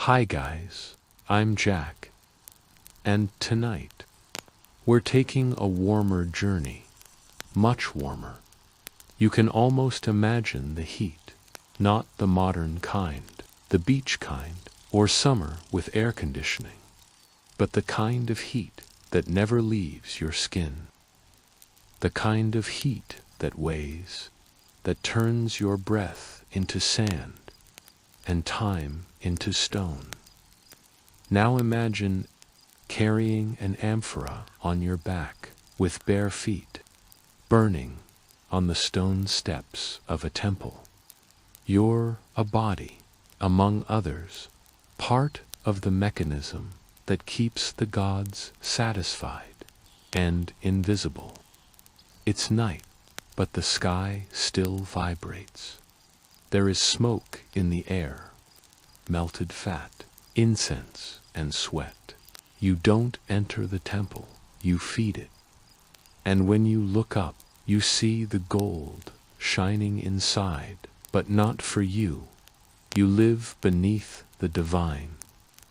Hi guys, I'm Jack, and tonight we're taking a warmer journey, much warmer. You can almost imagine the heat, not the modern kind, the beach kind, or summer with air conditioning, but the kind of heat that never leaves your skin. The kind of heat that weighs, that turns your breath into sand and time into stone. Now imagine carrying an amphora on your back with bare feet, burning on the stone steps of a temple. You're a body, among others, part of the mechanism that keeps the gods satisfied and invisible. It's night, but the sky still vibrates. There is smoke in the air, melted fat, incense, and sweat. You don't enter the temple, you feed it. And when you look up, you see the gold shining inside, but not for you. You live beneath the divine,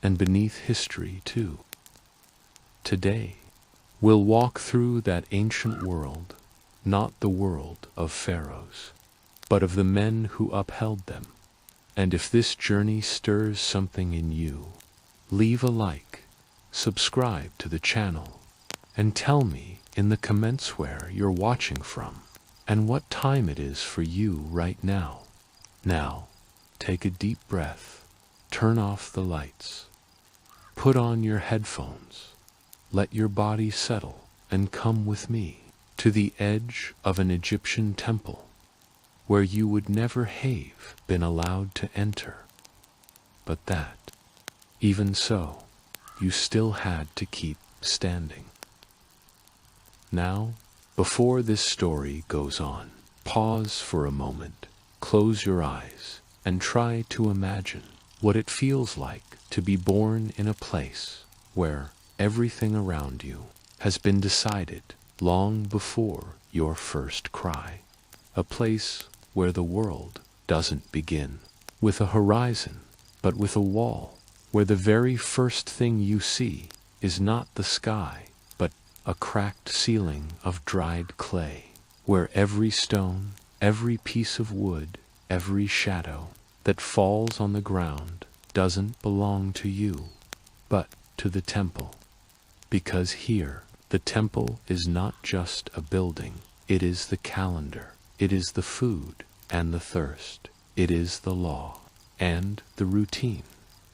and beneath history too. Today, we'll walk through that ancient world, not the world of pharaohs, but of the men who upheld them. And if this journey stirs something in you, leave a like, subscribe to the channel, and tell me in the comments where you're watching from and what time it is for you right now. Now, take a deep breath, turn off the lights, put on your headphones, let your body settle, and come with me to the edge of an Egyptian temple where you would never have been allowed to enter. But that, even so, you still had to keep standing. Now, before this story goes on, pause for a moment, close your eyes, and try to imagine what it feels like to be born in a place where everything around you has been decided long before your first cry. A place where the world doesn't begin with a horizon, but with a wall, where the very first thing you see is not the sky, but a cracked ceiling of dried clay, where every stone, every piece of wood, every shadow that falls on the ground doesn't belong to you, but to the temple. Because here, the temple is not just a building, it is the calendar, it is the food and the thirst, it is the law and the routine.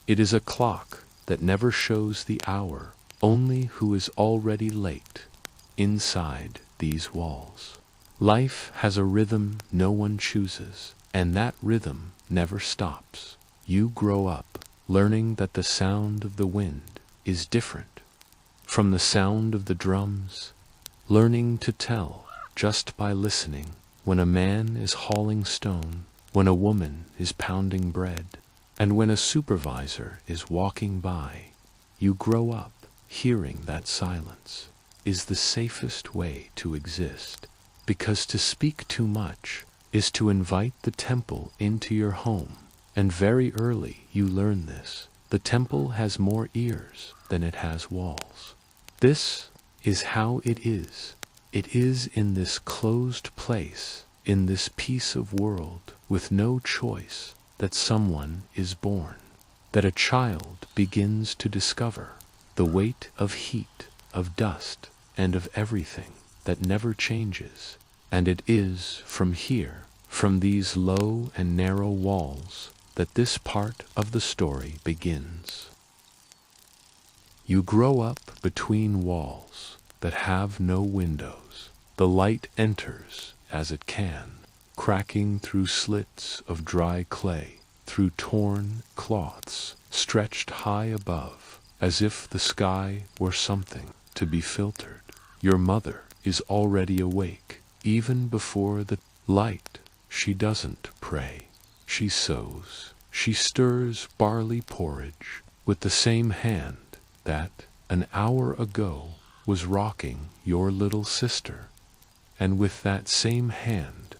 It is a clock that never shows the hour, only who is already late inside these walls. Life has a rhythm no one chooses, and that rhythm never stops. You grow up learning that the sound of the wind is different from the sound of the drums, learning to tell just by listening when a man is hauling stone, when a woman is pounding bread, and when a supervisor is walking by. You grow up hearing that silence is the safest way to exist, because to speak too much is to invite the temple into your home. And very early you learn this. The temple has more ears than it has walls. This is how it is. It is in this closed place, in this piece of world with no choice, that someone is born, that a child begins to discover the weight of heat, of dust, and of everything that never changes. And it is from here, from these low and narrow walls, that this part of the story begins. You grow up between walls that have no windows. The light enters as it can, cracking through slits of dry clay, through torn cloths stretched high above, as if the sky were something to be filtered. Your mother is already awake, even before the light. She doesn't pray. She sews. She stirs barley porridge with the same hand that, an hour ago, was rocking your little sister. And with that same hand,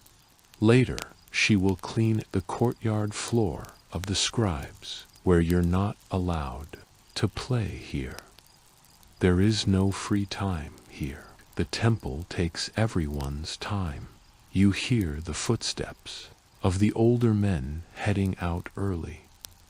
later, she will clean the courtyard floor of the scribes. where you're not allowed to play here. There is no free time here. The temple takes everyone's time. You hear the footsteps of the older men heading out early.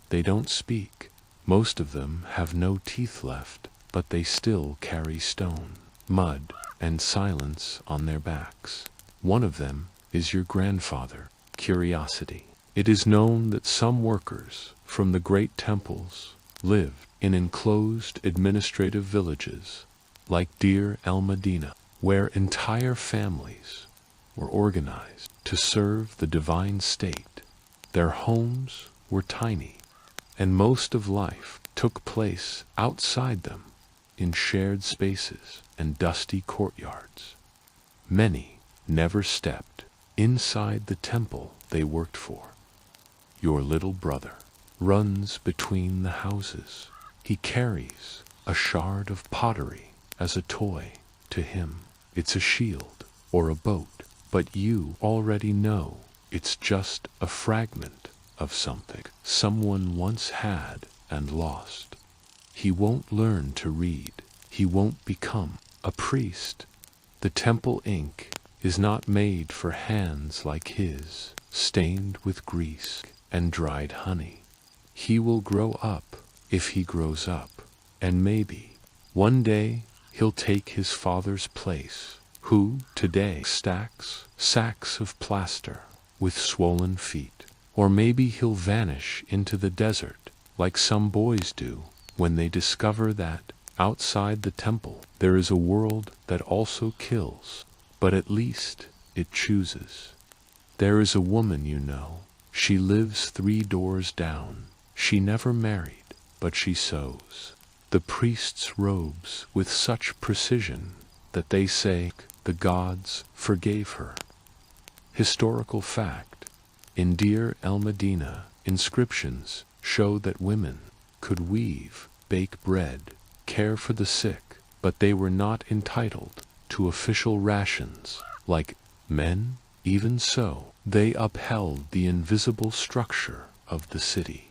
They don't speak. Most of them have no teeth left, but they still carry stone, mud, and silence on their backs. One of them is your grandfather, Curiosity. It is known that some workers from the great temples lived in enclosed administrative villages like Deir el-Medina, where entire families were organized to serve the divine state. Their homes were tiny, and most of life took place outside them in shared spaces and dusty courtyards. Many never stepped inside the temple they worked for. Your little brother runs between the houses. He carries a shard of pottery as a toy. To him, it's a shield or a boat, but you already know it's just a fragment of something someone once had and lost. He won't learn to read. He won't become a priest. The temple ink is not made for hands like his, stained with grease and dried honey. He will grow up if he grows up, and maybe one day he'll take his father's place, who today stacks sacks of plaster with swollen feet. Or maybe he'll vanish into the desert like some boys do when they discover that outside the temple there is a world that also kills, but at least it chooses. There is a woman you know. She lives 3 doors down. She never married, but she sews the priest's robes with such precision that they say the gods forgave her. Historical fact: in Deir el-Medina, inscriptions show that women could weave, bake bread, care for the sick, but they were not entitled to official rations like men. Even so, they upheld the invisible structure of the city.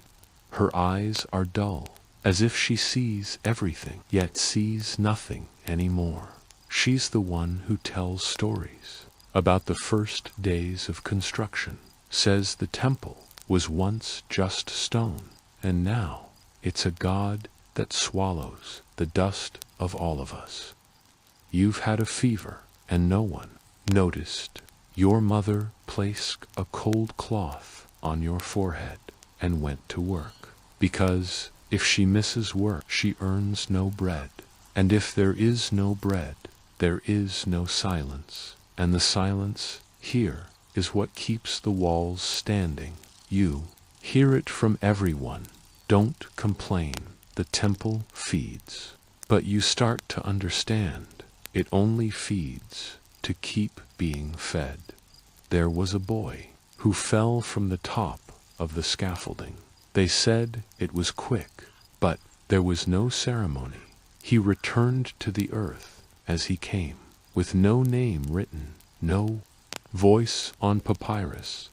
Her eyes are dull, as if she sees everything, yet sees nothing anymore. She's the one who tells stories about the first days of construction, says the temple was once just stone, and now it's a god that swallows the dust of all of us. You've had a fever, and no one noticed. Your mother placed a cold cloth on your forehead and went to work, because if she misses work, she earns no bread. And if there is no bread, there is no silence. And the silence here is what keeps the walls standing. You hear it from everyone. Don't complain. The temple feeds. But you start to understand. It only feeds to keep being fed. There was a boy who fell from the top of the scaffolding. They said it was quick, but there was no ceremony. He returned to the earth as he came, with no name written, no voice on papyrus.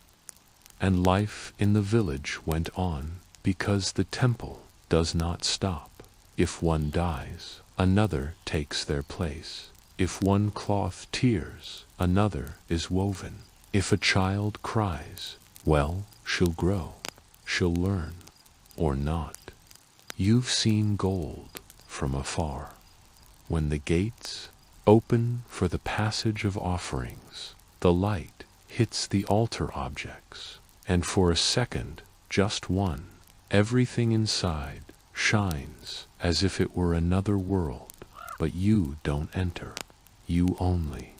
And life in the village went on, because the temple does not stop. If one dies, another takes their place. If one cloth tears, another is woven. If a child cries, well, she'll grow, she'll learn, or not. You've seen gold from afar. When the gates open for the passage of offerings, the light hits the altar objects, and for a second, just one, everything inside shines as if it were another world. But you don't enter. You only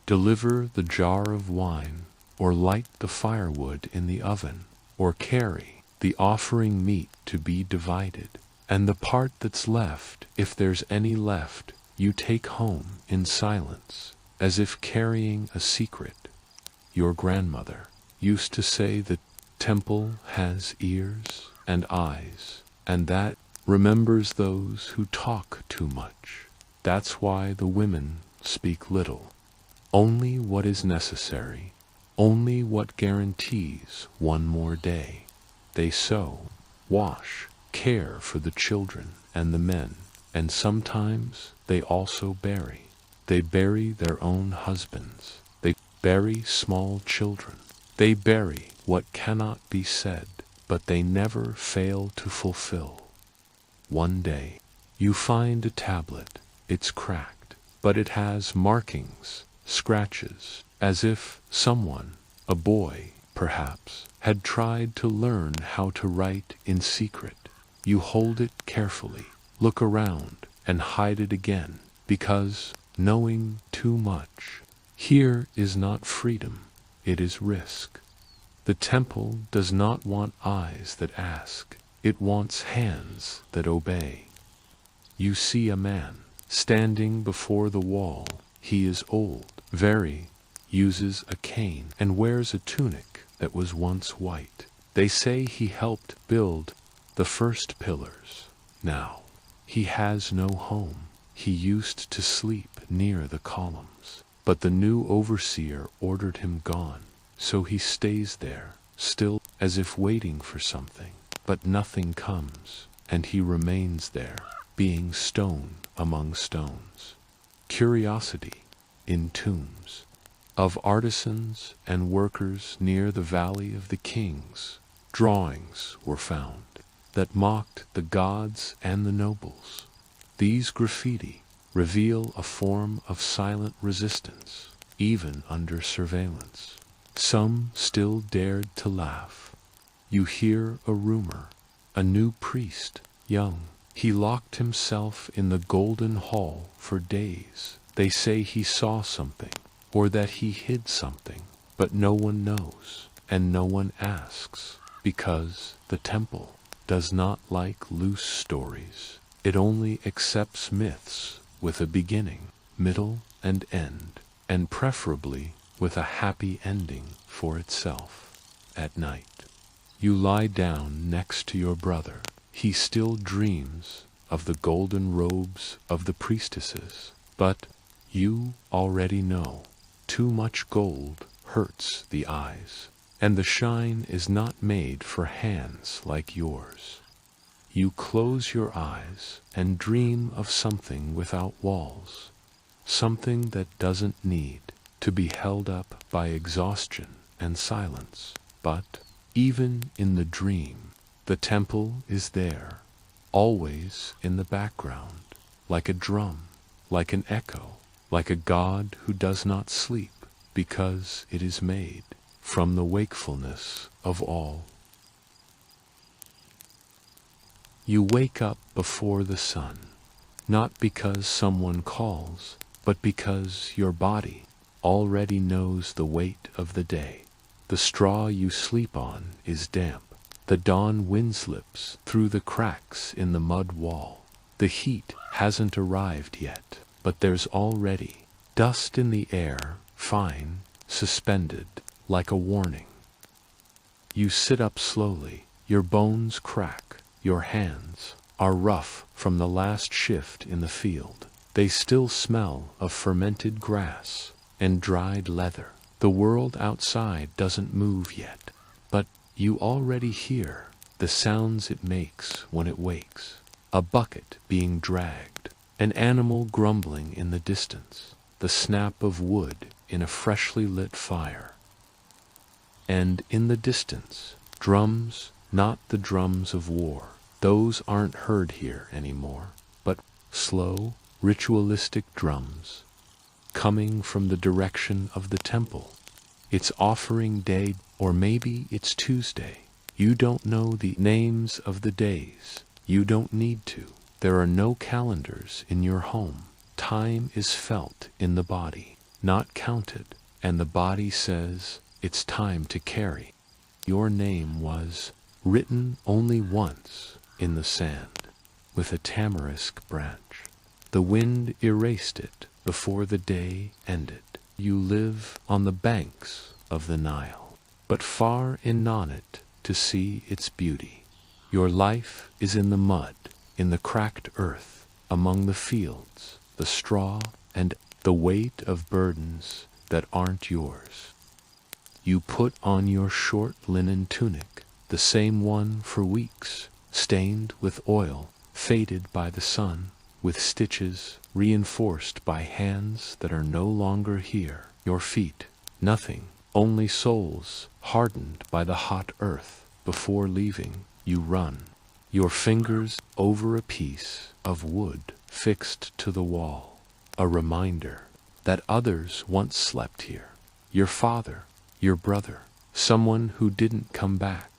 deliver the jar of wine, or light the firewood in the oven, or carry the offering meat to be divided. And the part that's left, if there's any left, you take home in silence, as if carrying a secret. Your grandmother used to say the temple has ears and eyes, and that remembers those who talk too much. That's why the women speak little. Only what is necessary, only what guarantees one more day. They sew, wash, care for the children and the men, and sometimes they also bury. They bury their own husbands. They bury small children. They bury what cannot be said, but they never fail to fulfill. One day, you find a tablet. It's cracked, but it has markings, scratches, as if someone, a boy perhaps, had tried to learn how to write in secret. You hold it carefully, look around, and hide it again, because, knowing too much, here is not freedom, it is risk. The temple does not want eyes that ask, it wants hands that obey. You see a man standing before the wall. He is old, very, uses a cane, and wears a tunic that was once white. They say he helped build the first pillars. Now, he has no home. He used to sleep near the columns, but the new overseer ordered him gone, so he stays there, still as if waiting for something, but nothing comes, and he remains there, being stone among stones. Curiosity in tombs of artisans and workers near the Valley of the Kings. Drawings were found that mocked the gods and the nobles. These graffiti reveal a form of silent resistance, even under surveillance. Some still dared to laugh. You hear a rumor, a new priest, young. He locked himself in the Golden Hall for days. They say he saw something, or that he hid something, but no one knows, and no one asks, because the temple does not like loose stories. It only accepts myths with a beginning, middle, and end, and preferably with a happy ending for itself. At night, you lie down next to your brother. He still dreams of the golden robes of the priestesses, but you already know too much gold hurts the eyes, and the shine is not made for hands like yours. You close your eyes and dream of something without walls, something that doesn't need to be held up by exhaustion and silence. But even in the dream, the temple is there, always in the background, like a drum, like an echo, like a god who does not sleep, because it is made from the wakefulness of all. You wake up before the sun, not because someone calls, but because your body already knows the weight of the day. The straw you sleep on is damp. The dawn wind slips through the cracks in the mud wall. The heat hasn't arrived yet, but there's already dust in the air, fine, suspended, like a warning. You sit up slowly, your bones crack, your hands are rough from the last shift in the field. They still smell of fermented grass and dried leather. The world outside doesn't move yet, but you already hear the sounds it makes when it wakes. A bucket being dragged, an animal grumbling in the distance, the snap of wood in a freshly lit fire. And in the distance, drums, not the drums of war. Those aren't heard here anymore, but slow, ritualistic drums, coming from the direction of the temple. It's offering day, or maybe it's Tuesday. You don't know the names of the days. You don't need to. There are no calendars in your home. Time is felt in the body, not counted, and the body says, it's time to carry. Your name was written only once in the sand, with a tamarisk branch. The wind erased it before the day ended. You live on the banks of the Nile, but far in Nonnet to see its beauty. Your life is in the mud, in the cracked earth, among the fields, the straw, and the weight of burdens that aren't yours. You put on your short linen tunic, the same one for weeks. stained with oil, faded by the sun, with stitches reinforced by hands that are no longer here. Your feet, nothing, only soles hardened by the hot earth. Before leaving, you run, your fingers over a piece of wood fixed to the wall, a reminder that others once slept here. Your father, your brother, someone who didn't come back.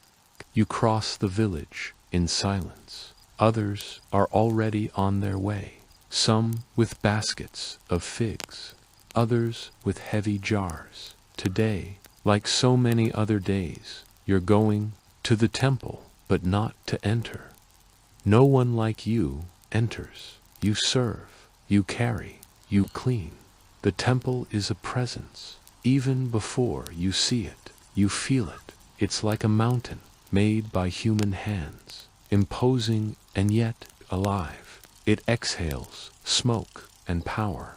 You cross the village in silence. Others are already on their way, some with baskets of figs, others with heavy jars. Today, like so many other days, you're going to the temple, but not to enter. No one like you enters. You serve, you carry, you clean. The temple is a presence. Even before you see it, you feel it. It's like a mountain made by human hands, imposing and yet alive. It exhales smoke and power.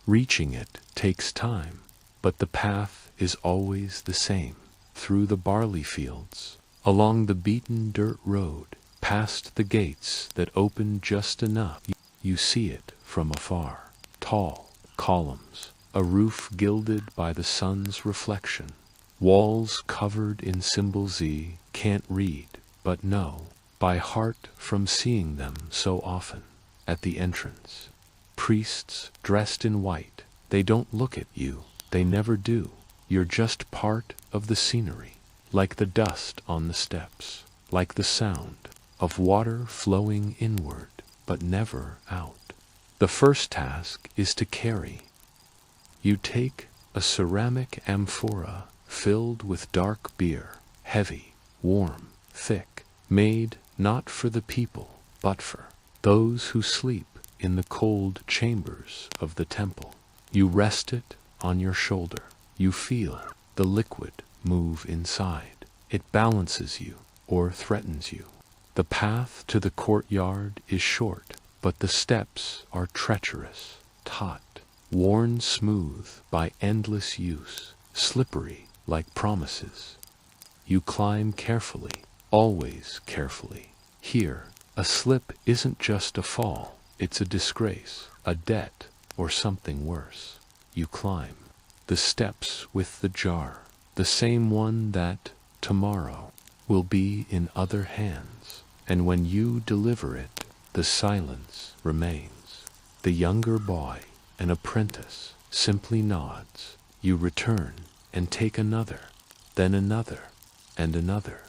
Reaching it takes time, but the path is always the same. Through the barley fields, along the beaten dirt road, past the gates that open just enough. You see it from afar. Tall columns, a roof gilded by the sun's reflection, walls covered in symbols you can't read, but know by heart from seeing them so often. At the entrance, priests dressed in white. They don't look at you, they never do. You're just part of the scenery, like the dust on the steps, like the sound of water flowing inward, but never out. The first task is to carry. You take a ceramic amphora filled with dark beer, heavy, warm, thick, made not for the people, but for those who sleep in the cold chambers of the temple. You rest it on your shoulder. You feel the liquid move inside. It balances you or threatens you. The path to the courtyard is short, but the steps are treacherous, taut, worn smooth by endless use, slippery like promises. You climb carefully, always carefully. Here, a slip isn't just a fall, it's a disgrace, a debt, or something worse. You climb the steps with the jar, the same one that, tomorrow, will be in other hands, and when you deliver it, the silence remains. The younger boy, an apprentice, simply nods. You return and take another, then another, and another.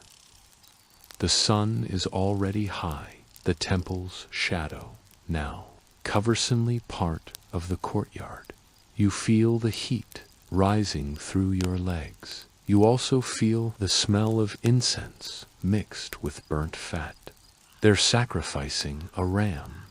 The sun is already high, the temple's shadow, now, coversomely part of the courtyard. You feel the heat rising through your legs. You also feel the smell of incense mixed with burnt fat. They're sacrificing a ram.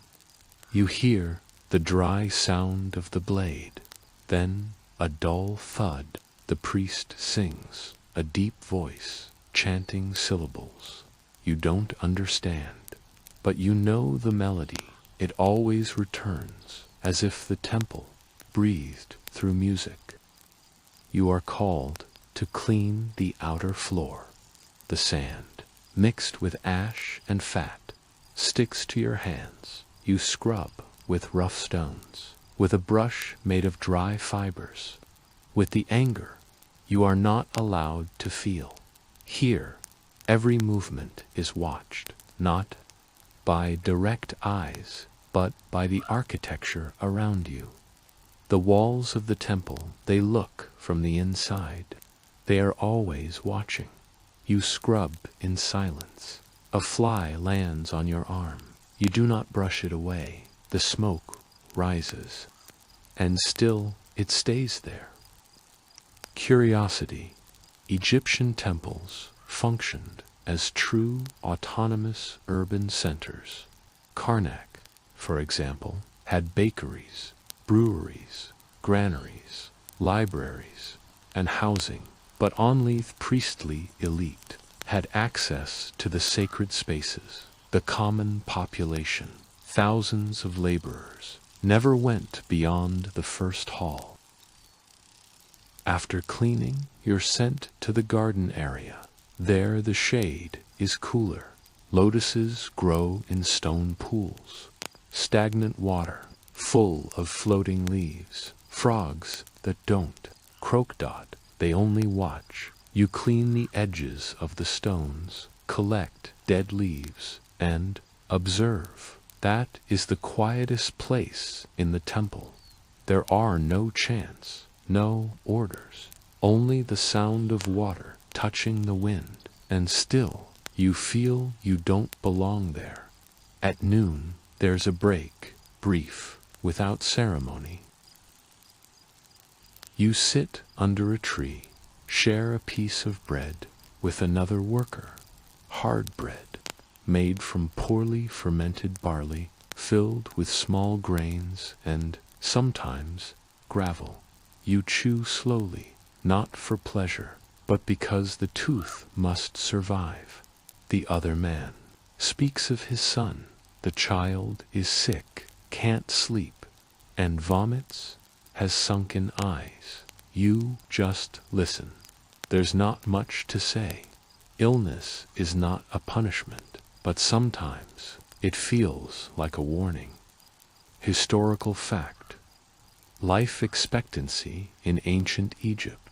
You hear the dry sound of the blade, then a dull thud. The priest sings, a deep voice, chanting syllables. You don't understand, but you know the melody. It always returns, as if the temple breathed through music. You are called to clean the outer floor. The sand, mixed with ash and fat, sticks to your hands. You scrub with rough stones, with a brush made of dry fibers. With the anger you are not allowed to feel. Here, every movement is watched, not by direct eyes, but by the architecture around you. The walls of the temple, they look from the inside. They are always watching. You scrub in silence. A fly lands on your arm. You do not brush it away. The smoke rises, and still it stays there. Curiosity. Egyptian temples functioned as true autonomous urban centers. Karnak, for example, had bakeries, breweries, granaries, libraries, and housing, but only the priestly elite had access to the sacred spaces. The common population, thousands of laborers, never went beyond the first hall. After cleaning, you're sent to the garden area. There the shade is cooler. Lotuses grow in stone pools. Stagnant water, full of floating leaves. Frogs that don't croak, they only watch. You clean the edges of the stones, collect dead leaves, and observe. That is the quietest place in the temple. There are no chants, no orders, only the sound of water touching the wind, and still you feel you don't belong there. At noon, there's a break, brief, without ceremony. You sit under a tree, share a piece of bread with another worker. Hard bread, made from poorly fermented barley, filled with small grains and, sometimes, gravel. You chew slowly, not for pleasure, but because the tooth must survive. The other man speaks of his son. The child is sick, can't sleep, and vomits, has sunken eyes. You just listen. There's not much to say. Illness is not a punishment, but sometimes it feels like a warning. Historical fact. Life expectancy in ancient Egypt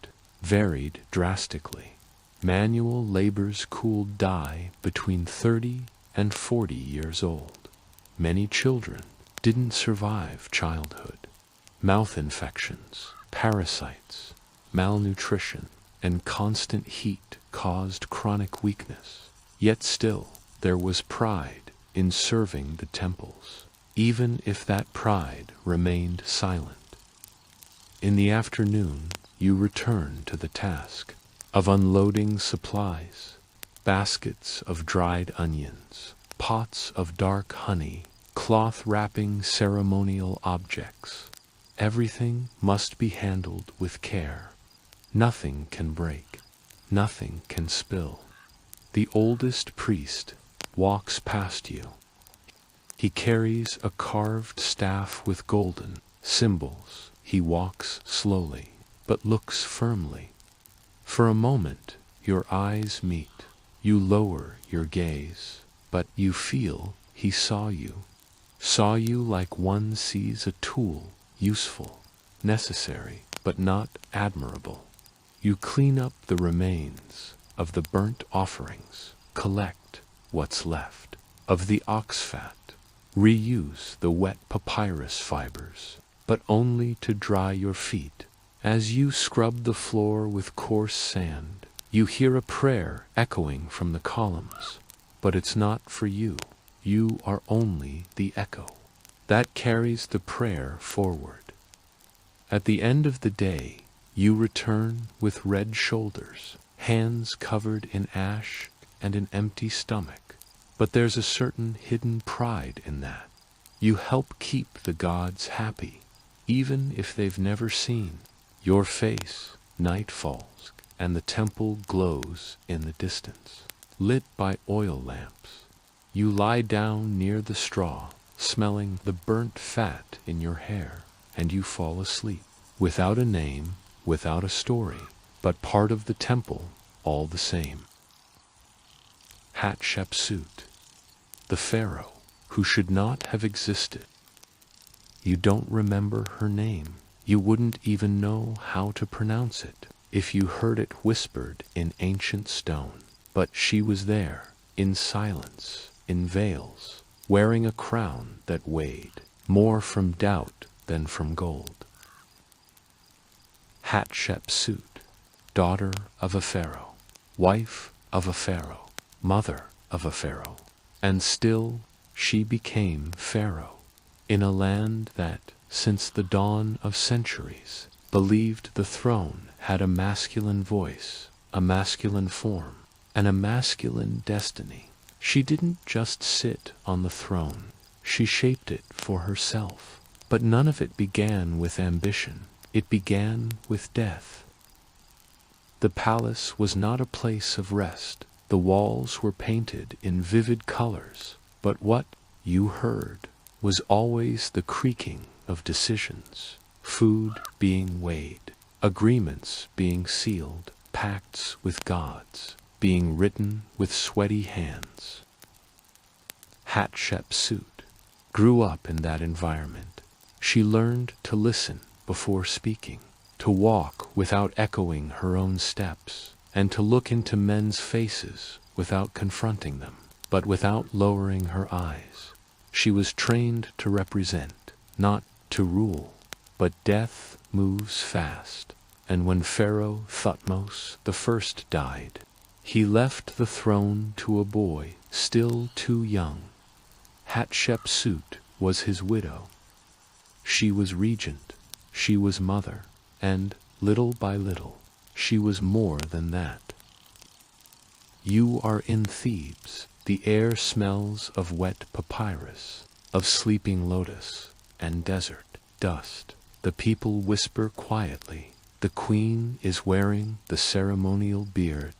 varied drastically. Manual labor's cooled die between 30 and 40 years old. Many children didn't survive childhood. Mouth infections, parasites, malnutrition, and constant heat caused chronic weakness. Yet still, there was pride in serving the temples, even if that pride remained silent. In the afternoon, you return to the task of unloading supplies, baskets of dried onions, pots of dark honey, cloth wrapping ceremonial objects. Everything must be handled with care. Nothing can break, nothing can spill. The oldest priest walks past you. He carries a carved staff with golden symbols. He walks slowly, but looks firmly. For a moment, your eyes meet. You lower your gaze, but you feel he saw you. Saw you like one sees a tool, useful, necessary, but not admirable. You clean up the remains of the burnt offerings, collect what's left of the ox fat, reuse the wet papyrus fibers, but only to dry your feet. As you scrub the floor with coarse sand, you hear a prayer echoing from the columns, but it's not for you. You are only the echo that carries the prayer forward. At the end of the day, you return with red shoulders, hands covered in ash, and an empty stomach. But there's a certain hidden pride in that. You help keep the gods happy, even if they've never seen your face. Night falls, and the temple glows in the distance, lit by oil lamps. You lie down near the straw, smelling the burnt fat in your hair, and you fall asleep, without a name, without a story, but part of the temple all the same. Hatshepsut, the pharaoh who should not have existed. You don't remember her name. You wouldn't even know how to pronounce it if you heard it whispered in ancient stone. But she was there, in silence, in veils, wearing a crown that weighed more from doubt than from gold. Hatshepsut, daughter of a pharaoh, wife of a pharaoh, mother of a pharaoh, and still she became pharaoh in a land that, since the dawn of centuries, believed the throne had a masculine voice, a masculine form, and a masculine destiny. She didn't just sit on the throne, she shaped it for herself. But none of it began with ambition. It began with death. The palace was not a place of rest. The walls were painted in vivid colors, but what you heard was always the creaking of decisions, food being weighed, agreements being sealed, pacts with gods. being written with sweaty hands. Hatshepsut grew up in that environment. She learned to listen before speaking, to walk without echoing her own steps, and to look into men's faces without confronting them, but without lowering her eyes. She was trained to represent, not to rule. But death moves fast, and when Pharaoh Thutmose I died, he left the throne to a boy still too young. Hatshepsut was his widow. She was regent, she was mother, and, little by little, she was more than that. You are in Thebes. The air smells of wet papyrus, of sleeping lotus, and desert dust. The people whisper quietly. The queen is wearing the ceremonial beard.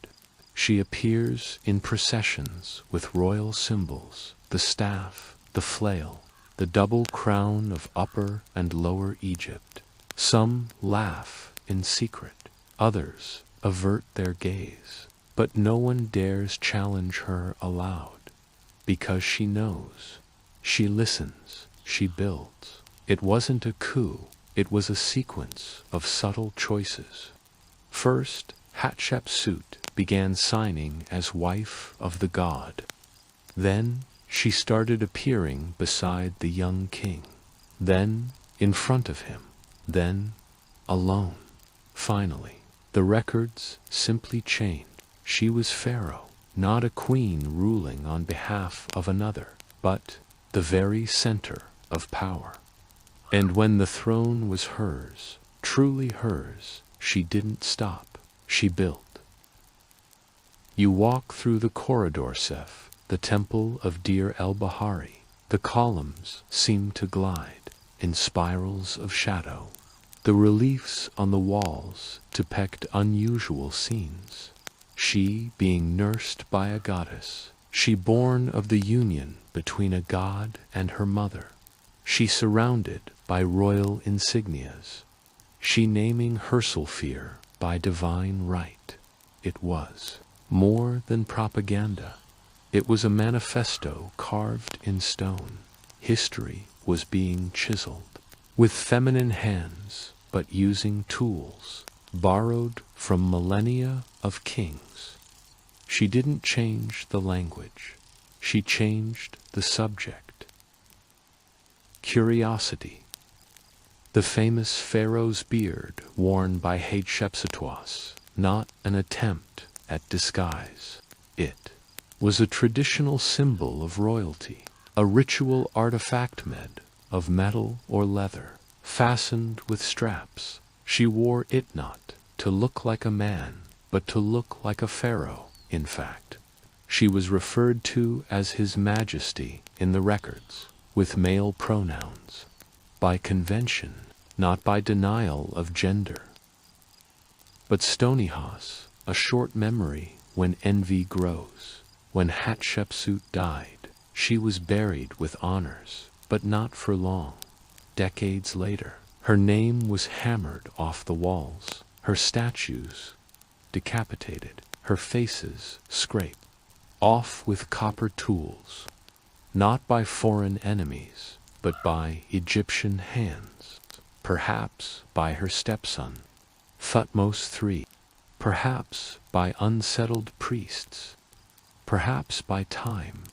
She appears in processions with royal symbols, the staff, the flail, the double crown of Upper and Lower Egypt. Some laugh in secret, others avert their gaze, but no one dares challenge her aloud, because she knows. She listens, she builds. It wasn't a coup, it was a sequence of subtle choices. First, Hatshepsut began signing as wife of the god. Then she started appearing beside the young king. Then in front of him. Then alone. Finally, the records simply changed. She was pharaoh, not a queen ruling on behalf of another, but the very center of power. And when the throne was hers, truly hers, she didn't stop. She built. You walk through the corridor, Seth, the temple of Deir el-Bahari. The columns seem to glide in spirals of shadow. The reliefs on the walls depict unusual scenes. She being nursed by a goddess, she born of the union between a god and her mother. She surrounded by royal insignias. She naming Herselfear by divine right. It was more than propaganda. It was a manifesto carved in stone. History was being chiseled with feminine hands, but using tools borrowed from millennia of kings. She didn't change the language. She changed the subject. Curiosity. The famous pharaoh's beard worn by Hatshepsut, not an attempt at disguise. It was a traditional symbol of royalty, a ritual artifact made of metal or leather, fastened with straps. She wore it not to look like a man, but to look like a pharaoh, in fact. She was referred to as His Majesty in the records, with male pronouns, by convention, not by denial of gender. But Stonyhos, a short memory when envy grows. When Hatshepsut died, she was buried with honors, but not for long. Decades later, her name was hammered off the walls, her statues decapitated, her faces scraped off with copper tools, not by foreign enemies, but by Egyptian hands, perhaps by her stepson, Thutmose III, perhaps by unsettled priests, perhaps by time,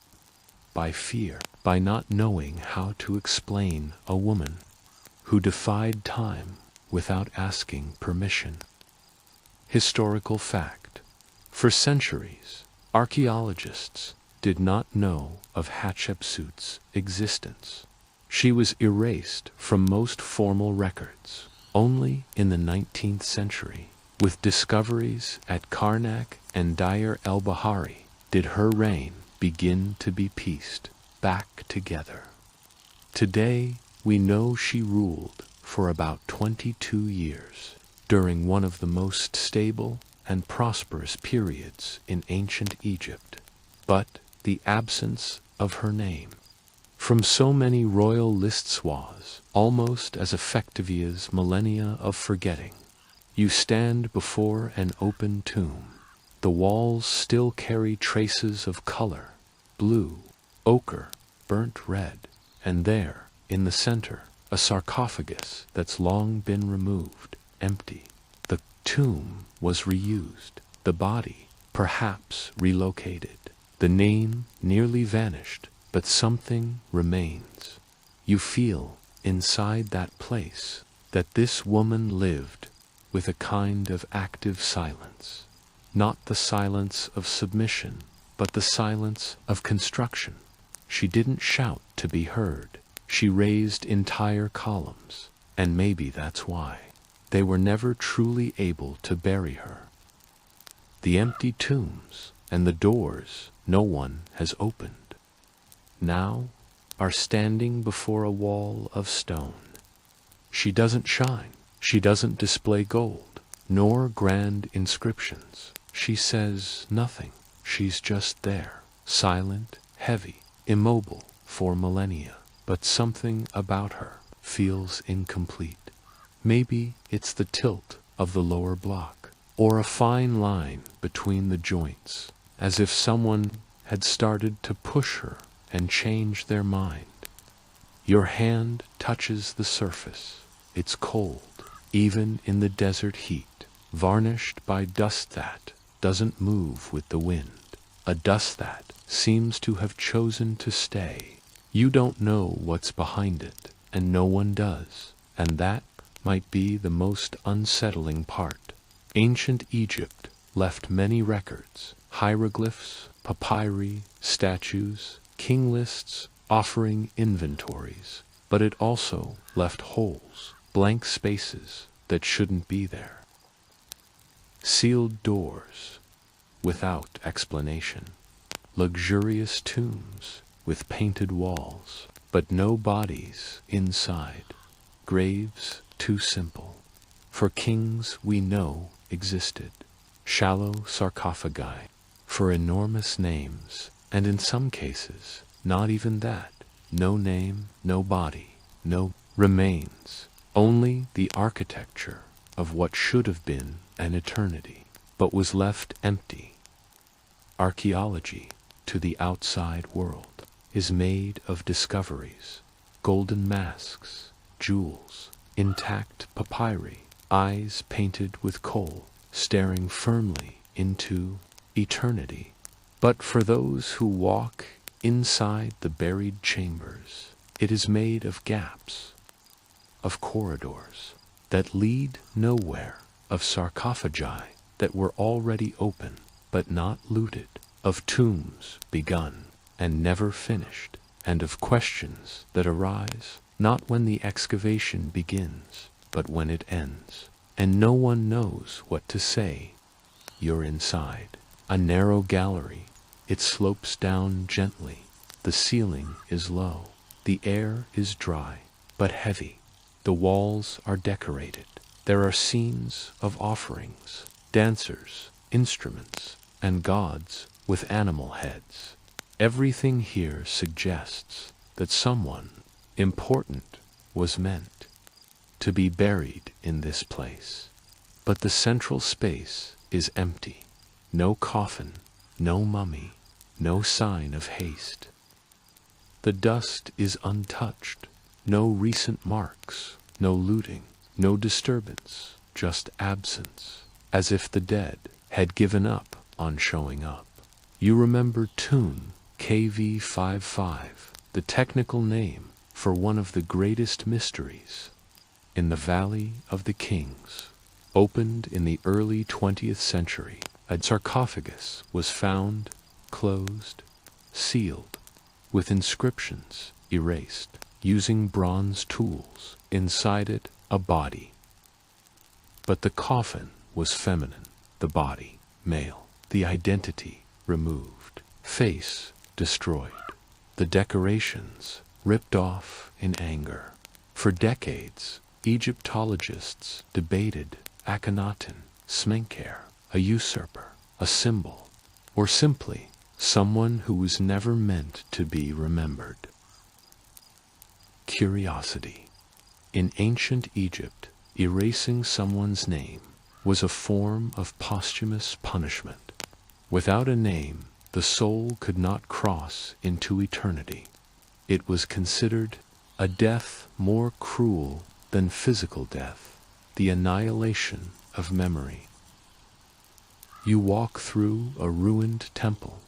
by fear, by not knowing how to explain a woman who defied time without asking permission. Historical fact. For centuries, archaeologists did not know of Hatshepsut's existence. She was erased from most formal records. Only in the 19th century, with discoveries at Karnak and Deir el-Bahari, did her reign begin to be pieced back together. Today, we know she ruled for about 22 years, during one of the most stable and prosperous periods in ancient Egypt. But the absence of her name from so many royal lists was almost as effective as millennia of forgetting. You stand before an open tomb. the walls still carry traces of color: blue, ochre, burnt red, and there, in the center, a sarcophagus that's long been removed, empty. The tomb was reused, the body, perhaps relocated. The name nearly vanished, but something remains. You feel, inside that place, that this woman lived with a kind of active silence. Not the silence of submission, but the silence of construction. She didn't shout to be heard. She raised entire columns, and maybe that's why they were never truly able to bury her. The empty tombs and the doors no one has opened now are standing before a wall of stone. She doesn't shine. She doesn't display gold, nor grand inscriptions. She says nothing. She's just there, silent, heavy, immobile for millennia. But something about her feels incomplete. Maybe it's the tilt of the lower block, or a fine line between the joints, as if someone had started to push her and change their mind. Your hand touches the surface. It's cold, even in the desert heat, varnished by dust that doesn't move with the wind, a dust that seems to have chosen to stay. You don't know what's behind it, and no one does, and that might be the most unsettling part. Ancient Egypt left many records: hieroglyphs, papyri, statues, king lists, offering inventories. But it also left holes, blank spaces that shouldn't be there. Sealed doors without explanation. Luxurious tombs with painted walls, but no bodies inside. Graves too simple for kings we know existed. Shallow sarcophagi for enormous names, and in some cases, not even that. No name, no body, no remains. Only the architecture of what should have been an eternity, but was left empty. Archaeology, to the outside world, is made of discoveries: golden masks, jewels, intact papyri, eyes painted with coal, staring firmly into eternity. But for those who walk inside the buried chambers, it is made of gaps, of corridors that lead nowhere, of sarcophagi that were already open but not looted, of tombs begun and never finished, and of questions that arise not when the excavation begins, but when it ends, and no one knows what to say. You're inside a narrow gallery. It slopes down gently. The ceiling is low. The air is dry, but heavy. The walls are decorated. There are scenes of offerings, dancers, instruments, and gods with animal heads. Everything here suggests that someone important was meant to be buried in this place. But the central space is empty. No coffin, no mummy, no sign of haste. The dust is untouched. No recent marks, no looting, no disturbance, just absence, as if the dead had given up on showing up. You remember Tomb KV55, the technical name for one of the greatest mysteries. In the Valley of the Kings, opened in the early 20th century, a sarcophagus was found, closed, sealed, with inscriptions erased, using bronze tools. Inside it, a body. But the coffin was feminine, the body male, the identity removed, face destroyed, the decorations ripped off in anger. For decades, Egyptologists debated Akhenaten, Smenkhare, a usurper, a symbol, or simply someone who was never meant to be remembered. Curiosity. In ancient Egypt, erasing someone's name was a form of posthumous punishment. Without a name, the soul could not cross into eternity. It was considered a death more cruel than physical death, the annihilation of memory. You walk through a ruined temple.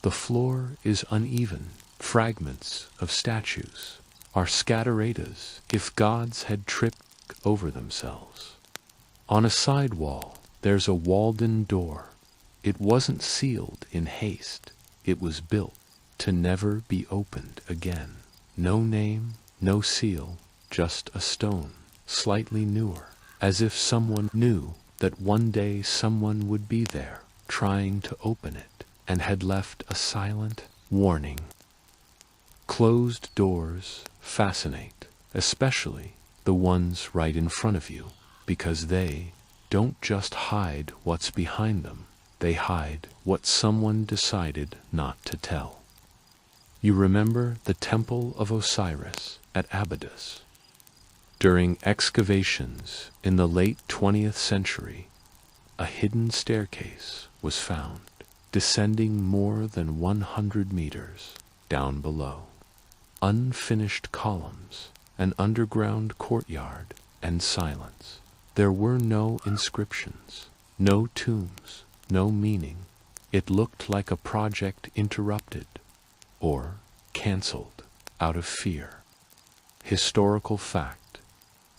The floor is uneven. Fragments of statues are scattered as if gods had tripped over themselves. On a side wall, there's a walled-in door. It wasn't sealed in haste. It was built to never be opened again. No name, no seal, just a stone, slightly newer, as if someone knew that one day someone would be there, trying to open it, and had left a silent warning. Closed doors fascinate, especially the ones right in front of you, because they don't just hide what's behind them, they hide what someone decided not to tell. You remember the Temple of Osiris at Abydos. During excavations in the late 20th century, a hidden staircase was found, descending more than 100 meters down below. Unfinished columns, an underground courtyard, and silence. There were no inscriptions, no tombs, no meaning. It looked like a project interrupted or cancelled out of fear. Historical fact: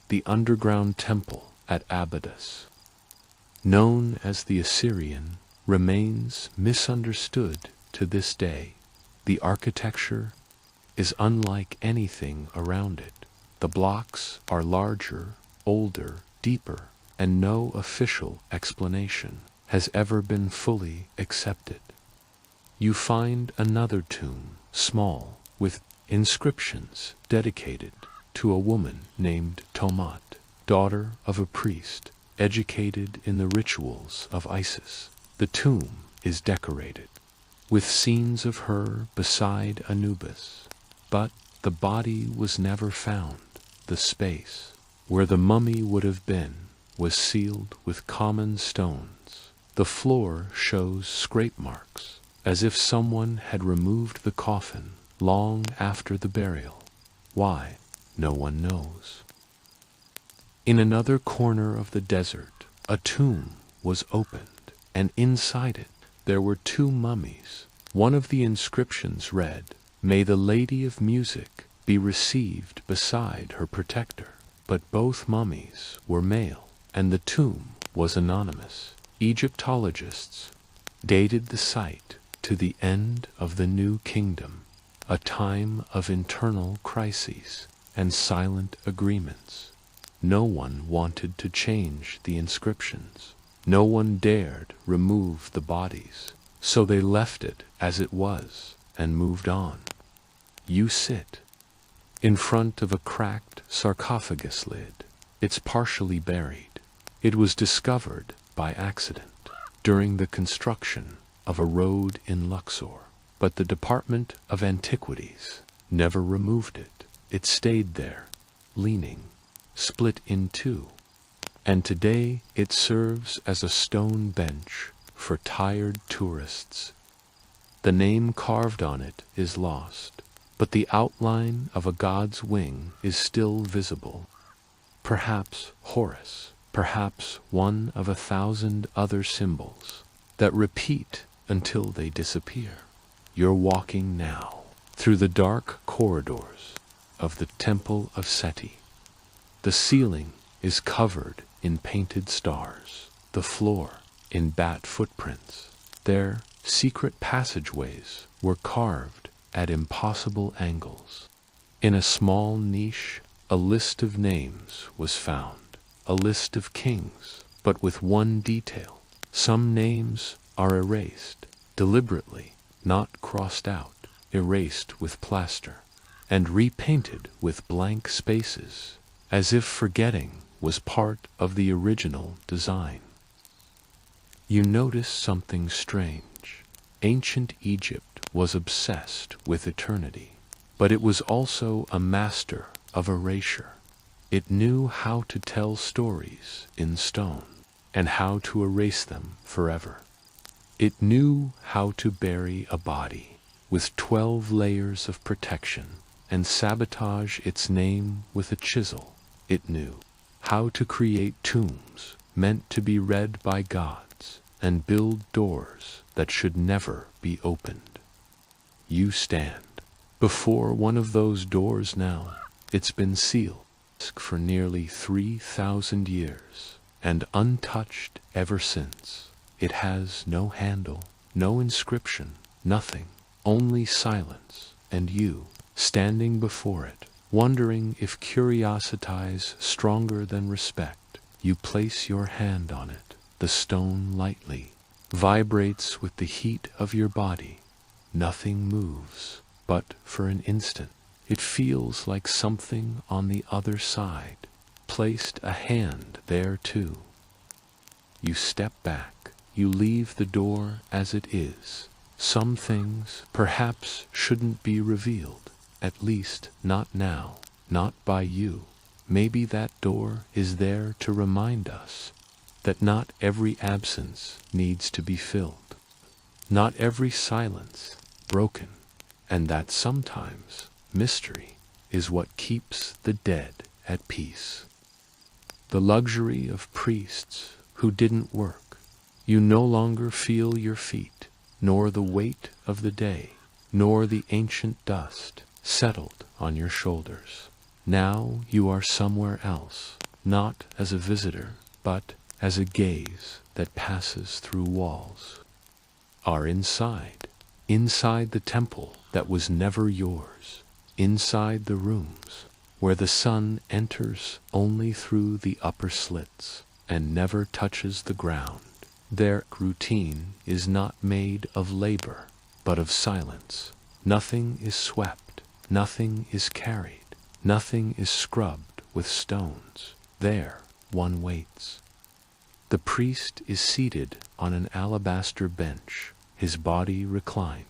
the underground temple at Abydos, known as the Assyrian, remains misunderstood to this day. The architecture is unlike anything around it. The blocks are larger, older, deeper, and no official explanation has ever been fully accepted. You find another tomb, small, with inscriptions dedicated to a woman named Tomat, daughter of a priest, educated in the rituals of Isis. The tomb is decorated with scenes of her beside Anubis, but the body was never found. The space where the mummy would have been was sealed with common stones. The floor shows scrape marks, as if someone had removed the coffin long after the burial. Why? No one knows. In another corner of the desert, a tomb was opened, and inside it there were two mummies. One of the inscriptions read, "May the Lady of Music be received beside her protector." But both mummies were male, and the tomb was anonymous. Egyptologists dated the site to the end of the New Kingdom, a time of internal crises and silent agreements. No one wanted to change the inscriptions. No one dared remove the bodies, so they left it as it was and moved on. You sit in front of a cracked sarcophagus lid. It's partially buried. It was discovered by accident during the construction of a road in Luxor, but the Department of Antiquities never removed it. It stayed there, leaning, split in two, and today it serves as a stone bench for tired tourists. The name carved on it is lost, but the outline of a god's wing is still visible. Perhaps Horus, perhaps one of 1,000 other symbols that repeat until they disappear. You're walking now through the dark corridors of the Temple of Seti. The ceiling is covered in painted stars, the floor in bat footprints. Their secret passageways were carved at impossible angles. In a small niche, a list of names was found, a list of kings, but with one detail. Some names are erased, deliberately, not crossed out, erased with plaster, and repainted with blank spaces, as if forgetting was part of the original design. You notice something strange. Ancient Egypt was obsessed with eternity, but it was also a master of erasure. It knew how to tell stories in stone, and how to erase them forever. It knew how to bury a body with 12 layers of protection and sabotage its name with a chisel. It knew how to create tombs meant to be read by gods and build doors that should never be opened. You stand before one of those doors now. It's been sealed for nearly 3,000 years and untouched ever since. It has no handle, no inscription, nothing, only silence, and you, standing before it, wondering if curiosity's stronger than respect. You place your hand on it. The stone lightly vibrates with the heat of your body. Nothing moves, but for an instant, it feels like something on the other side placed a hand there too. You step back. You leave the door as it is. Some things perhaps shouldn't be revealed, at least not now, not by you. Maybe that door is there to remind us that not every absence needs to be filled, not every silence broken, and that sometimes mystery is what keeps the dead at peace. The luxury of priests who didn't work. You no longer feel your feet, nor the weight of the day, nor the ancient dust settled on your shoulders. Now you are somewhere else, not as a visitor, but as a gaze that passes through walls. Are inside the temple that was never yours, inside the rooms where the sun enters only through the upper slits and never touches the ground. Their routine is not made of labor, but of silence. Nothing is swept, nothing is carried, nothing is scrubbed with stones. There one waits. The priest is seated on an alabaster bench, his body reclined,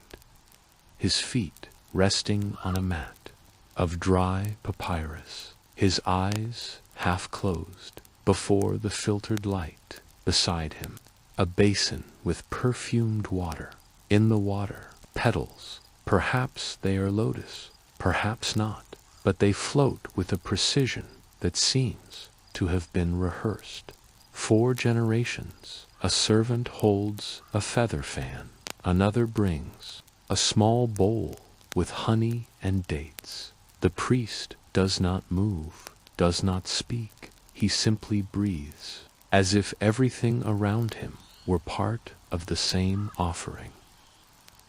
his feet resting on a mat of dry papyrus, his eyes half closed before the filtered light. Beside him, a basin with perfumed water. In the water, petals. Perhaps they are lotus, perhaps not, but they float with a precision that seems to have been rehearsed. 4 generations. A servant holds a feather fan. Another brings a small bowl with honey and dates. The priest does not move, does not speak. He simply breathes, as if everything around him were part of the same offering.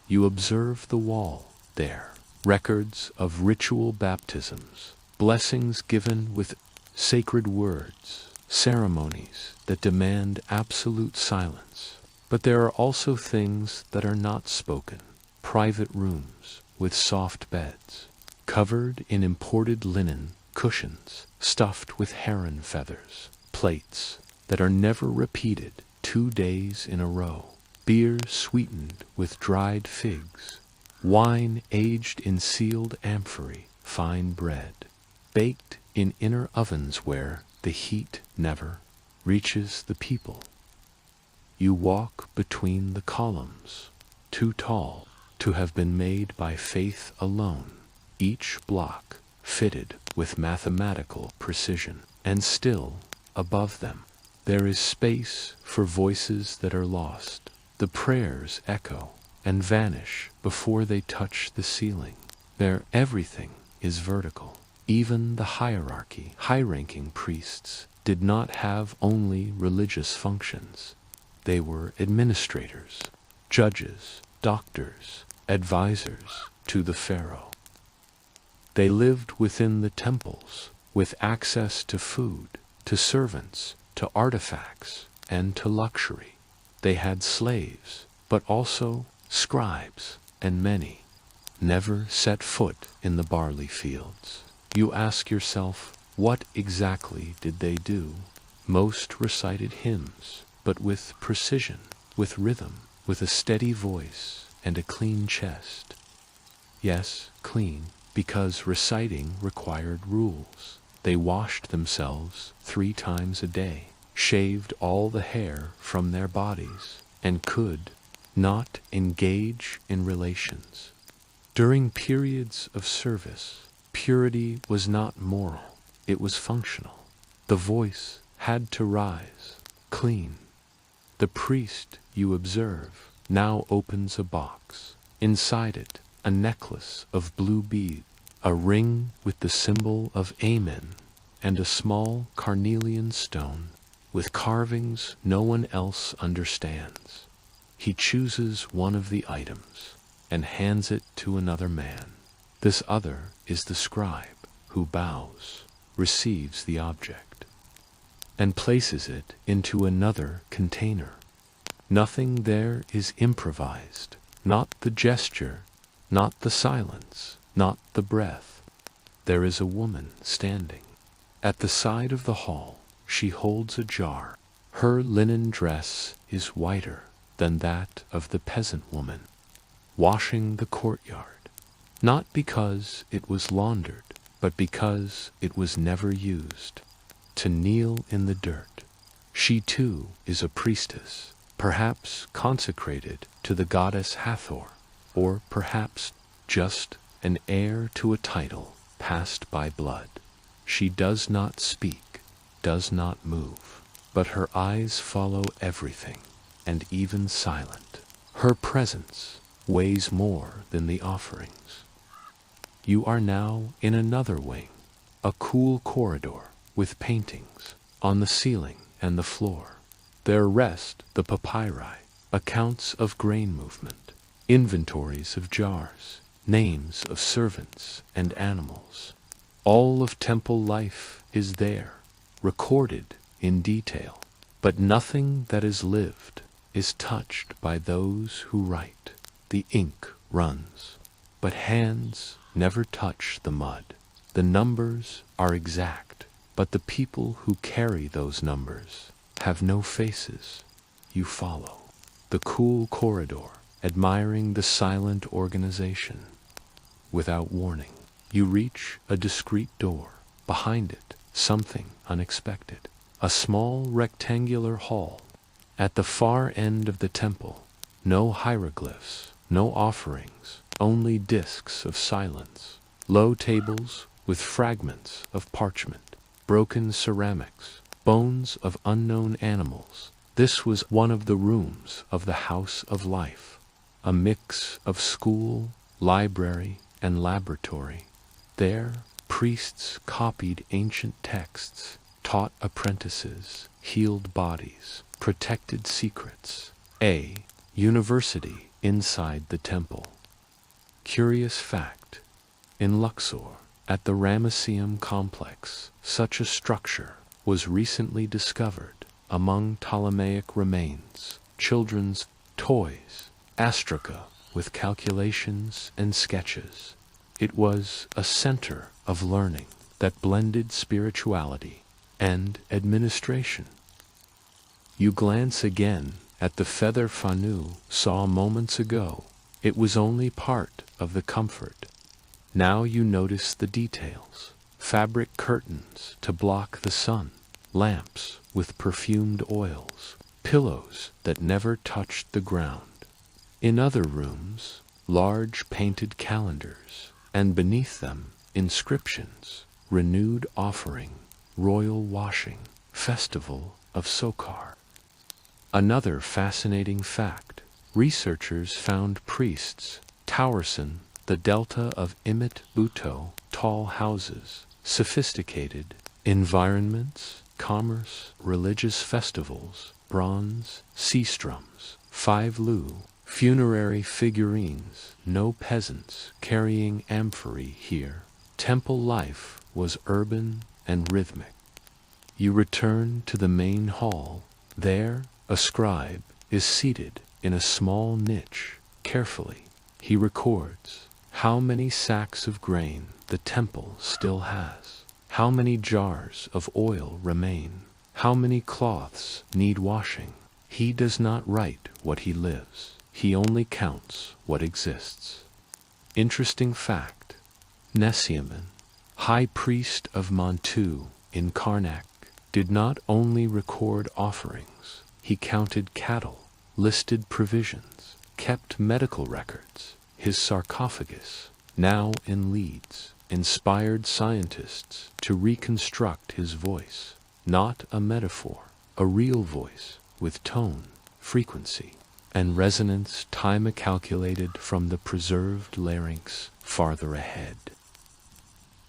You observe the wall there, records of ritual baptisms, blessings given with sacred words, ceremonies that demand absolute silence. But there are also things that are not spoken, private rooms with soft beds, covered in imported linen, cushions stuffed with heron feathers, plates that are never repeated 2 days in a row, beer sweetened with dried figs, wine aged in sealed amphorae, fine bread, baked in inner ovens where the heat never reaches the people. You walk between the columns, too tall to have been made by faith alone, each block fitted with mathematical precision, and still, above them, there is space for voices that are lost. The prayers echo and vanish before they touch the ceiling. There, everything is vertical. Even the hierarchy, high-ranking priests, did not have only religious functions. They were administrators, judges, doctors, advisors to the pharaoh. They lived within the temples, with access to food, to servants, to artifacts, and to luxury. They had slaves, but also scribes, and many never set foot in the barley fields. You ask yourself, what exactly did they do? Most recited hymns, but with precision, with rhythm, with a steady voice and a clean chest. Yes, clean, because reciting required rules. They washed themselves 3 times a day, shaved all the hair from their bodies, and could not engage in relations. During periods of service, purity was not moral, it was functional. The voice had to rise, clean. The priest, you observe, now opens a box. Inside it, a necklace of blue beads, a ring with the symbol of Amen, and a small carnelian stone with carvings no one else understands. He chooses one of the items and hands it to another man. This other is the scribe, who bows, receives the object, and places it into another container. Nothing there is improvised, not the gesture, not the silence, not the breath. There is a woman standing. At the side of the hall, she holds a jar. Her linen dress is whiter than that of the peasant woman, washing the courtyard, not because it was laundered, but because it was never used. To kneel in the dirt. She too is a priestess, perhaps consecrated to the goddess Hathor, or perhaps just an heir to a title passed by blood. She does not speak, does not move, but her eyes follow everything, and even silent. Her presence weighs more than the offerings. You are now in another wing, a cool corridor with paintings on the ceiling and the floor. There rest the papyri, accounts of grain movement, inventories of jars, names of servants and animals. All of temple life is there, recorded in detail, but nothing that is lived is touched by those who write. The ink runs, but hands never touch the mud. The numbers are exact, but the people who carry those numbers have no faces. You follow the cool corridor, admiring the silent organization. Without warning, you reach a discreet door. Behind it, something unexpected. A small rectangular hall. At the far end of the temple, no hieroglyphs, no offerings, only discs of silence. Low tables with fragments of parchment, broken ceramics, bones of unknown animals. This was one of the rooms of the House of Life, a mix of school, library, and laboratory. There, priests copied ancient texts, taught apprentices, healed bodies, protected secrets. A university inside the temple. Curious fact, in Luxor, at the Ramesseum complex, such a structure was recently discovered among Ptolemaic remains, children's toys, astraca with calculations and sketches. It was a center of learning that blended spirituality and administration. You glance again at the feather fanu saw moments ago. It was only part of the comfort. Now you notice the details. Fabric curtains to block the sun, lamps with perfumed oils, pillows that never touched the ground. In other rooms, large painted calendars, and beneath them, inscriptions, renewed offering, royal washing, festival of Sokar. Another fascinating fact, researchers found priests, Towerson, the delta of Imit Buto, tall houses, sophisticated environments, commerce, religious festivals, bronze, sea strums, 5 lu, funerary figurines, no peasants carrying amphorae here. Temple life was urban and rhythmic. You return to the main hall. There, a scribe is seated in a small niche. Carefully, he records how many sacks of grain the temple still has, how many jars of oil remain, how many cloths need washing. He does not write what he lives. He only counts what exists. Interesting fact, Nesiaman, high priest of Montu in Karnak, did not only record offerings, he counted cattle, listed provisions, kept medical records. His sarcophagus, now in Leeds, inspired scientists to reconstruct his voice. Not a metaphor, a real voice with tone, frequency, and resonance time calculated from the preserved larynx farther ahead.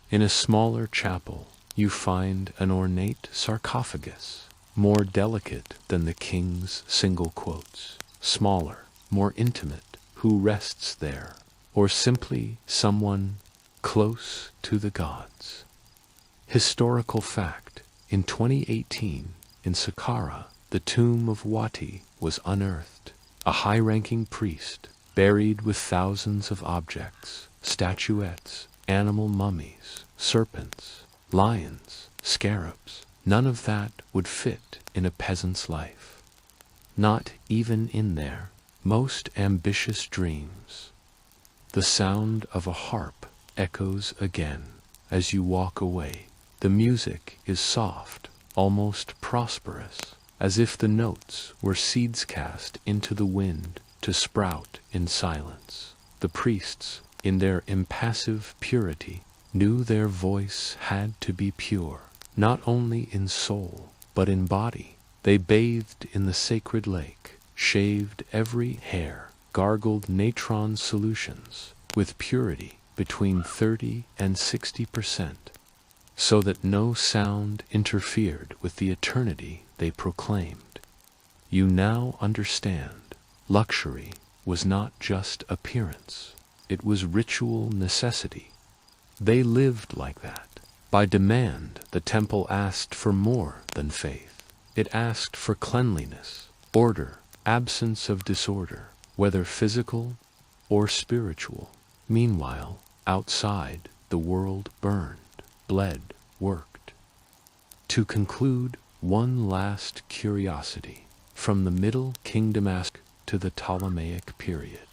In a smaller chapel, you find an ornate sarcophagus, more delicate than the king's single quotes, smaller, more intimate. Who rests there? Or simply someone close to the gods? Historical fact: in 2018, in Saqqara, the tomb of Wati was unearthed. A high-ranking priest, buried with thousands of objects, statuettes, animal mummies, serpents, lions, scarabs. None of that would fit in a peasant's life. Not even in their most ambitious dreams. The sound of a harp echoes again as you walk away. The music is soft, almost prosperous, as if the notes were seeds cast into the wind to sprout in silence. The priests, in their impassive purity, knew their voice had to be pure, not only in soul, but in body. They bathed in the sacred lake, shaved every hair, gargled natron solutions with purity between 30 and 60%, so that no sound interfered with the eternity they proclaimed. You now understand. Luxury was not just appearance, it was ritual necessity. They lived like that. By demand, the temple asked for more than faith. It asked for cleanliness, order, absence of disorder, whether physical or spiritual. Meanwhile, outside, the world burned, bled, worked. To conclude, one last curiosity. From the Middle Kingdom to the Ptolemaic period,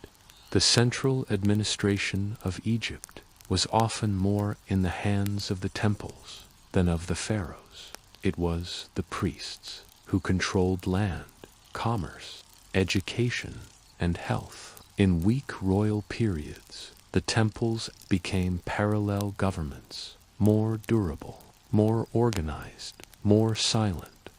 the central administration of Egypt was often more in the hands of the temples than of the pharaohs. It was the priests who controlled land, commerce, education, and health. In weak royal periods, the temples became parallel governments, more durable, more organized, more silent.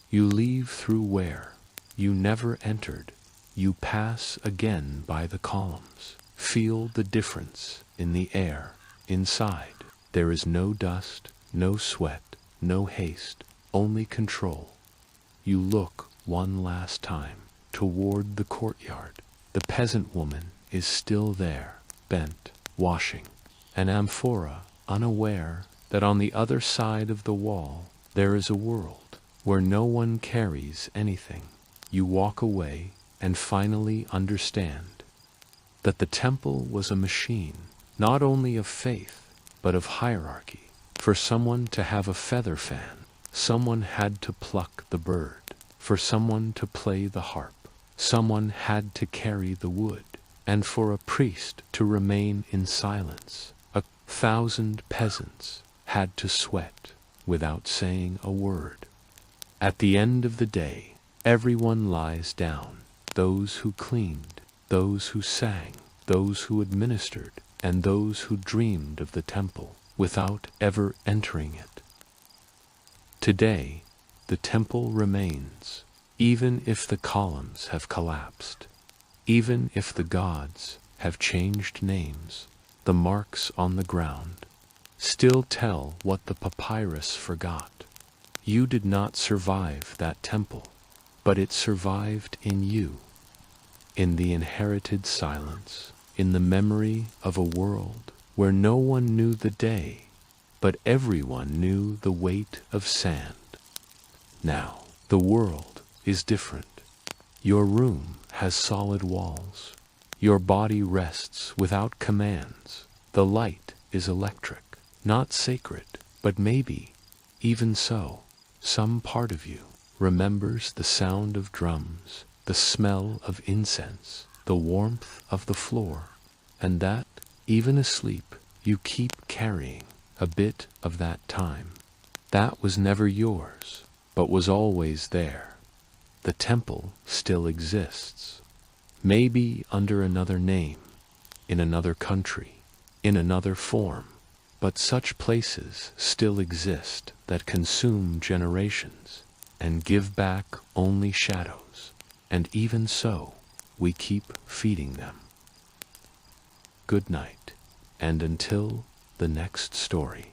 You leave through where you never entered. You pass again by the columns. Feel the difference in the air. Inside, there is no dust, no sweat, no haste, only control. You look one last time toward the courtyard. The peasant woman is still there, bent, washing an amphora, unaware that on the other side of the wall there is a world where no one carries anything. You walk away and finally understand that the temple was a machine, not only of faith, but of hierarchy. For someone to have a feather fan, someone had to pluck the bird. For someone to play the harp, someone had to carry the wood. And for a priest to remain in silence, 1,000 peasants had to sweat without saying a word. At the end of the day, everyone lies down, those who cleaned, those who sang, those who administered, and those who dreamed of the temple without ever entering it. Today, the temple remains, even if the columns have collapsed, even if the gods have changed names. The marks on the ground still tell what the papyrus forgot. You did not survive that temple, but it survived in you, in the inherited silence, in the memory of a world where no one knew the day, but everyone knew the weight of sand. Now, the world is different. Your room has solid walls. Your body rests without commands. The light is electric, not sacred, but maybe, even so, some part of you remembers the sound of drums, the smell of incense, the warmth of the floor, and that, even asleep, you keep carrying a bit of that time. That was never yours, but was always there. The temple still exists. maybe under another name, in another country, in another form, but such places still exist that consume generations and give back only shadows, and even so, we keep feeding them. Good night, and until the next story.